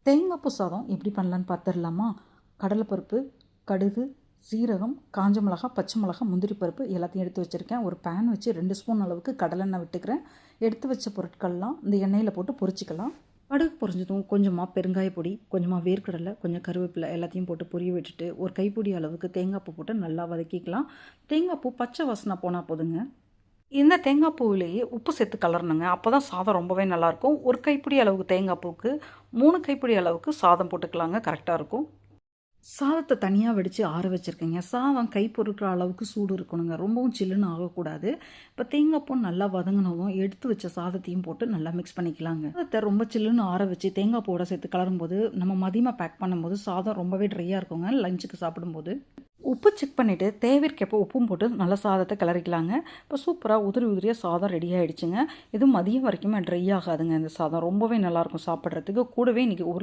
தேங்காய் பூ சாதம் எப்படி பண்ணலான்னு பார்த்துடலாமா? கடலைப்பருப்பு, கடுகு, சீரகம், காஞ்ச மிளகா, பச்சை மிளகா, முந்திரி பருப்பு எல்லாத்தையும் எடுத்து வச்சுருக்கேன். ஒரு பேன் வச்சு 2 ஸ்பூன் அளவுக்கு கடலெண்ணெய் விட்டுக்கிறேன். எடுத்து வச்ச பொருட்கள்லாம் இந்த எண்ணெயில் போட்டு பொரிச்சிக்கலாம். கடுகு பொரிஞ்சதும் கொஞ்சமாக பெருங்காய பொடி, கொஞ்சமாக வேர்க்கடலை, கொஞ்சம் கருவேப்பிலை எல்லாத்தையும் போட்டு பொரிய விட்டுட்டு ஒரு கைப்பிடி அளவுக்கு தேங்காய் பூ போட்டு நல்லா வதக்கிக்கலாம். தேங்காய் பூ பச்சை வாசனை போனால் போதுங்க. இந்த தேங்காய் பூவிலேயே உப்பு சேர்த்து கலரணுங்க. அப்போ தான் சாதம் ரொம்பவே நல்லாயிருக்கும். ஒரு கைப்பிடி அளவுக்கு தேங்காய் பூவுக்கு 3 கைப்பிடி அளவுக்கு சாதம் போட்டுக்கலாங்க, கரெக்டாக இருக்கும். சாதத்தை தனியாக வடித்து ஆற வச்சுருக்கேங்க. சாதம் கை பொறுக்கிற அளவுக்கு சூடு இருக்கணுங்க, ரொம்பவும் சில்லுன்னு ஆகக்கூடாது. இப்போ தேங்காய் பூ நல்லா வதங்கினதும் எடுத்து வச்ச சாதத்தையும் போட்டு நல்லா மிக்ஸ் பண்ணிக்கலாங்க. சாதத்தை ரொம்ப சில்லுன்னு ஆற வச்சு தேங்காய் பூவோட சேர்த்து கலரும்போது நம்ம மதியமாக பேக் பண்ணும்போது சாதம் ரொம்பவே ட்ரையாக இருக்குங்க லஞ்சுக்கு சாப்பிடும்போது. உப்பு செக் பண்ணிவிட்டு தேவைக்கேற்ப உப்பும் போட்டு நல்லா சாதத்தை கிளறிக்கலாங்க. இப்போ சூப்பராக உதிரியாக சாதம் ரெடி ஆகிடுச்சுங்க. இது மதியம் வரைக்குமே ட்ரை ஆகாதுங்க. இந்த சாதம் ரொம்பவே நல்லாயிருக்கும் சாப்பிட்றதுக்கு. கூடவே இன்றைக்கி